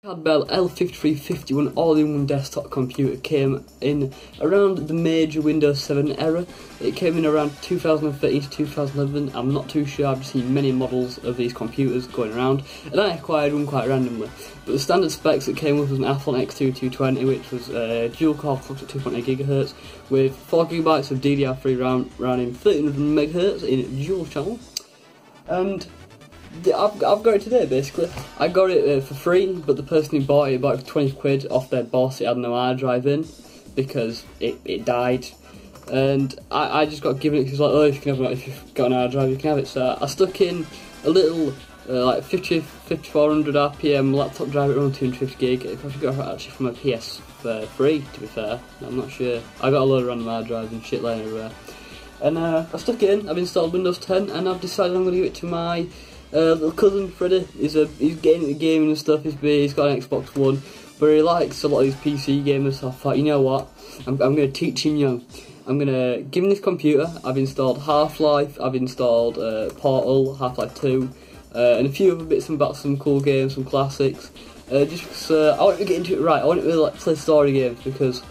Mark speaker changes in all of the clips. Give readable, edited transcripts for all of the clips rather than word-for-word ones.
Speaker 1: Packard l5351 all-in-one desktop computer came in around the major Windows 7 era. It came in around 2013 to 2011. I'm not too sure, I've seen many models of these computers going around, and I acquired one quite randomly. But the standard specs it came with was an Athlon II 220, which was dual core clocked at 2.8 GHz with 4 GB of DDR3 RAM running 1300 MHz in dual channel. And I've got it today basically. I got it for free, but the person who bought it for 20 quid off their boss. It had no hard drive in because it died, and I just got given it because like, oh, if you've got an hard drive you can have it. So I stuck in a little like 5400 RPM laptop drive at around 250 gig. If I got it actually from a PS3 to be fair, I'm not sure. I got a load of random hard drives and shit laying everywhere, and I stuck it in. I've installed Windows 10 and I've decided I'm going to give it to my little cousin Freddie. He's getting into gaming and stuff. He's got an Xbox One, but he likes a lot of these PC gamers. So I thought, you know what, I'm going to teach him young. I'm going to give him this computer. I've installed Half-Life, I've installed Portal, Half-Life 2, and a few other bits and bats, some cool games, some classics. Just because I want to get into it right. I want to really like play story games, because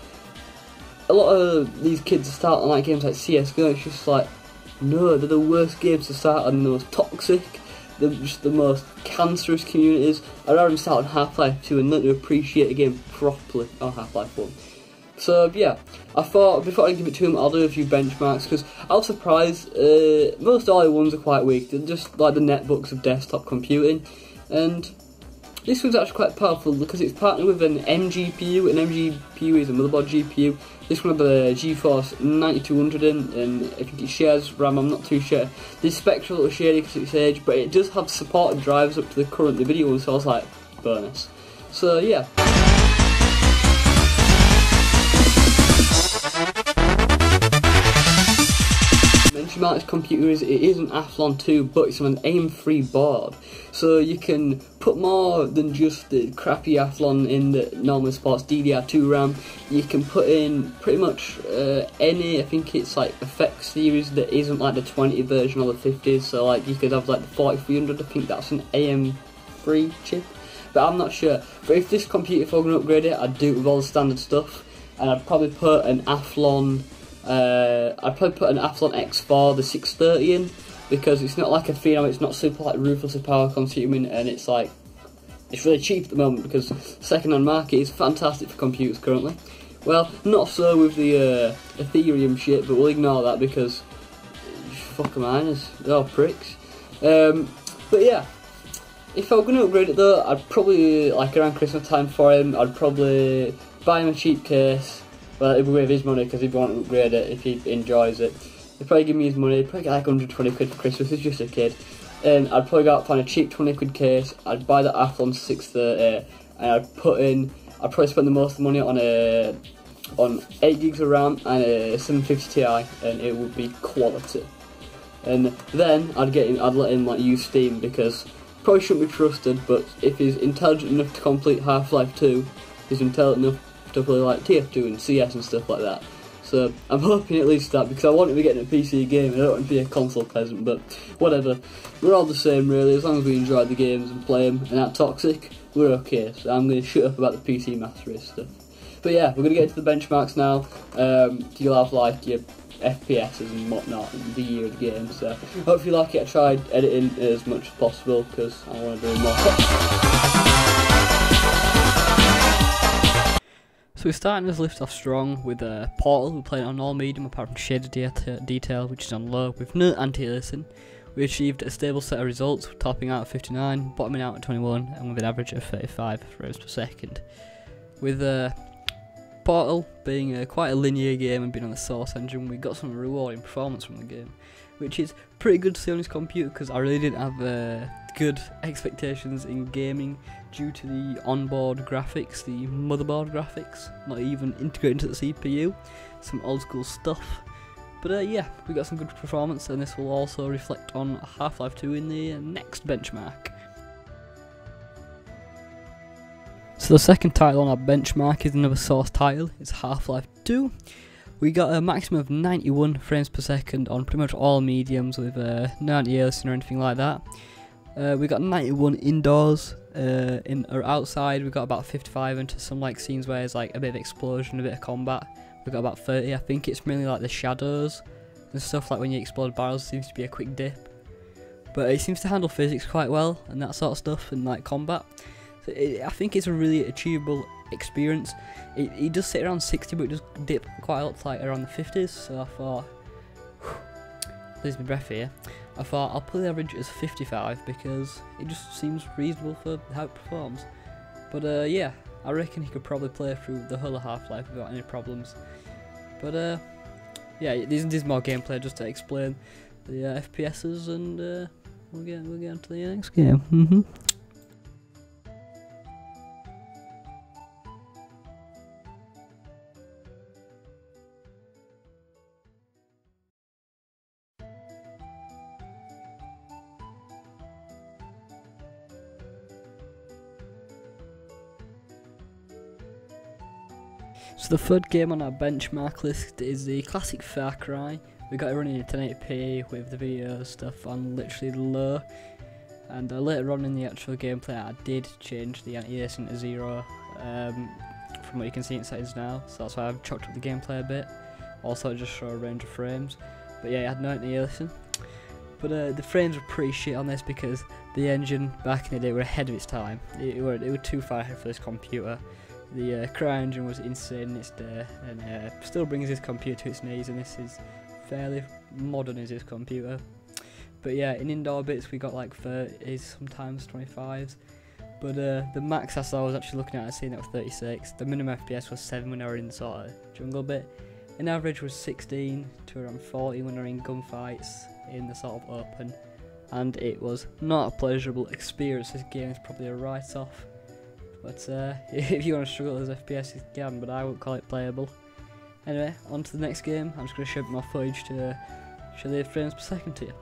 Speaker 1: a lot of these kids start on like games like CS:GO. It's just like, no, they're the worst games to start on, the most toxic. They're just the most cancerous communities. I'd rather start on Half-Life 2 and learn to appreciate a game properly on Half-Life 1. So yeah, I thought before I give it to him, I'll do a few benchmarks, because I was surprised. Most all-in-ones are quite weak. They're just like the netbooks of desktop computing, and this one's actually quite powerful because it's partnered with an mGPU. An mGPU is a motherboard GPU. This one had the GeForce 9200 in, and I think it shares RAM, I'm not too sure. The specs are a little shady because it's age, but it does have supported drivers up to the current NVIDIA one, so I was like, bonus. So yeah. About this computer is, it is an Athlon 2, but it's on an AM3 board, so you can put more than just the crappy Athlon in that normally supports DDR2 RAM. You can put in pretty much any, I think it's like effects series that isn't like the 20 version or the 50s, so like you could have like the 4300, I think that's an AM3 chip, but I'm not sure. But if this computer, if I'm going to upgrade it, I'd do it with all the standard stuff, and I'd probably put an Athlon I'd probably put an Athlon X4, the 630 in, because it's not like a Phenom, it's not super like ruthlessly power consuming, and it's like, it's really cheap at the moment because second-hand market is fantastic for computers currently. Well, not so with the Ethereum shit, but we'll ignore that because fuck miners, they're all pricks. But yeah, if I were going to upgrade it though, I'd probably, like around Christmas time for him, I'd probably buy him a cheap case. Well, it'd be with his money, because he'd want to upgrade it if he enjoys it. He'd probably give me his money. He'd probably get like 120 quid for Christmas. He's just a kid. And I'd probably go out and find a cheap 20 quid case. I'd buy the Athlon 630, and I'd probably spend the most of the money on 8 gigs of RAM and a 750 Ti, and it would be quality. And then I'd let him like use Steam, because probably shouldn't be trusted, but if he's intelligent enough to complete Half-Life 2, he's intelligent enough to play like TF2 and CS and stuff like that. So I'm hoping at least that, because I want to be getting a PC game, I don't want to be a console peasant, but whatever. We're all the same really, as long as we enjoy the games and play them and aren't toxic, we're okay. So I'm going to shut up about the PC Master Race stuff. But yeah, we're going to get into the benchmarks now. You'll have like your FPS and whatnot and the year of the game, so hope you like it. I tried editing as much as possible because I want to do more. So we're starting this lift off strong with Portal. We're playing on all medium apart from shaded detail, which is on low with no anti-aliasing. We achieved a stable set of results, topping out at 59, bottoming out at 21, and with an average of 35 frames per second. With Portal being quite a linear game and being on the Source engine, we got some rewarding performance from the game, which is pretty good to see on this computer, because I really didn't have good expectations in gaming due to the onboard graphics, the motherboard graphics, not even integrated into the CPU, some old school stuff. But yeah, we got some good performance, and this will also reflect on Half-Life 2 in the next benchmark. So the second title on our benchmark is another Source title. It's Half-Life 2. We got a maximum of 91 frames per second on pretty much all mediums with no anti-aliasing or anything like that. We got 91 indoors. In or outside, we got about 55 into some like scenes where there's like a bit of explosion, a bit of combat. We got about 30. I think it's mainly like the shadows and stuff, like when you explode barrels seems to be a quick dip. But it seems to handle physics quite well and that sort of stuff, and like combat. So I think it's a really achievable experience. It does sit around 60, but it does dip quite a lot to like around the 50s. So I thought, lose my breath here. I thought I'll put the average as 55 because it just seems reasonable for how it performs. But yeah, I reckon he could probably play through the whole of Half-Life without any problems. But yeah, there's more gameplay just to explain the FPSs, and we'll get on to the next game. So the third game on our benchmark list is the classic Far Cry. We got it running in 1080p with the video stuff on literally low, and later on in the actual gameplay I did change the anti-aliasing to 0 from what you can see in settings now, so that's why I've chopped up the gameplay a bit. Also just show a range of frames, but yeah, I had no anti-aliasing. But the frames were pretty shit on this because the engine back in the day were ahead of its time. It were too far ahead for this computer. The CryEngine was insane in its day, and still brings his computer to its knees, and this is fairly modern as his computer. But yeah, in indoor bits we got like 30s, sometimes 25s, but the max I saw was actually looking at, I seen it was 36. The minimum FPS was 7 when I were in the sort of jungle bit. In average was 16 to around 40 when I were in gunfights in the sort of open, and it was not a pleasurable experience. This game is probably a write-off. But if you want to struggle with those FPS, you can, but I won't call it playable. Anyway, on to the next game. I'm just going to show a bit more footage to show the frames per second to you.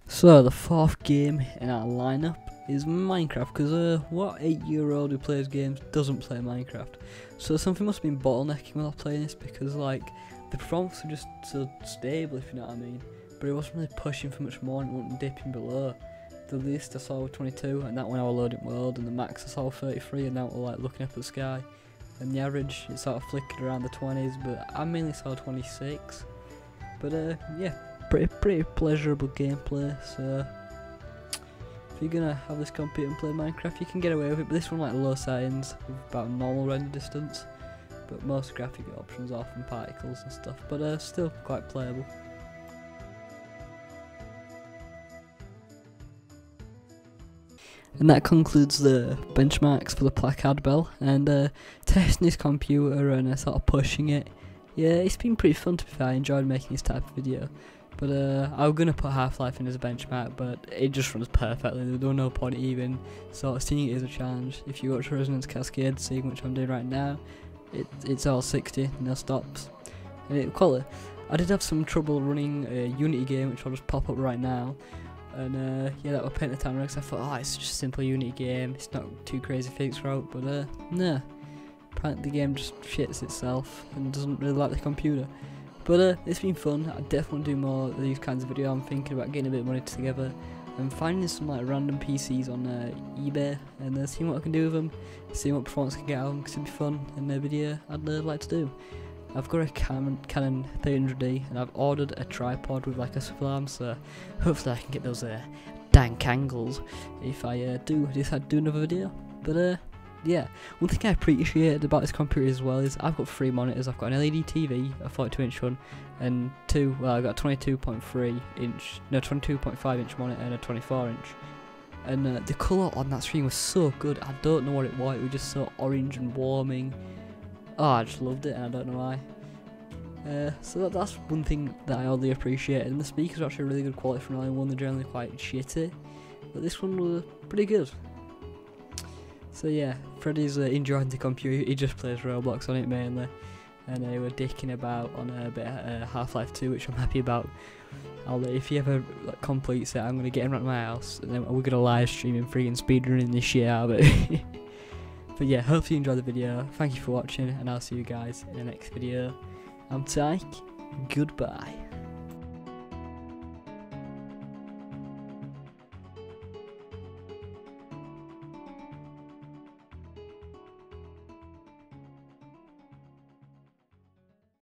Speaker 1: So the fourth game in our lineup is Minecraft, because what 8-year-old who plays games doesn't play Minecraft? So something must have been bottlenecking while playing this, because like the performance was just so stable, if you know what I mean, but it wasn't really pushing for much more and it wasn't dipping below. The least I saw was 22, and that when I was loading world, and the max I saw was 33, and now we're like looking up at the sky, and the average it sort of flickered around the 20s, but I mainly saw 26. But yeah, pretty pleasurable gameplay. So if you're gonna have this computer and play Minecraft, you can get away with it, but this one like low settings with about normal render distance, but most graphic options off and particles and stuff, but still quite playable. And that concludes the benchmarks for the Packard Bell, and testing this computer and sort of pushing it. Yeah, it's been pretty fun, to be fair. I enjoyed making this type of video. But I was going to put Half-Life in as a benchmark, but it just runs perfectly. There was no point even sort of seeing it as a challenge. If you watch Resonance Cascade, seeing which I'm doing right now, it's all 60, no stops. And quality. I did have some trouble running a Unity game, which I'll just pop up right now. And yeah, that was Pentatonic, because I thought, oh, it's just a simple Unity game, it's not too crazy physics route, but no. Apparently the game just shits itself and doesn't really like the computer. But it's been fun. I definitely do more of these kinds of videos. I'm thinking about getting a bit of money together and finding some like random PCs on eBay and seeing what I can do with them, seeing what performance I can get out of them, because it'd be fun in a video I'd like to do. I've got a Canon 300D and I've ordered a tripod with like a swivel arm, so hopefully I can get those dank angles if I do decide to do another video. But yeah, one thing I appreciated about this computer as well is I've got 3 monitors. I've got an LED TV, a 42-inch one, and I've got a 22.5 inch monitor and a 24-inch. And the colour on that screen was so good. I don't know what it was. It was just so orange and warming. Oh, I just loved it, and I don't know why. So that's one thing that I oddly appreciated. And the speakers are actually really good quality from all one. They're generally quite shitty, but this one was pretty good. So yeah, Freddy's enjoying the computer. He just plays Roblox on it mainly, and we're dicking about on a bit of Half-Life 2, which I'm happy about. If he ever completes it, I'm gonna get him around my house, and then we're gonna live stream him freaking speedrunning this shit out of it. But yeah, hope you enjoyed the video. Thank you for watching, and I'll see you guys in the next video. I'm Tyke. Goodbye.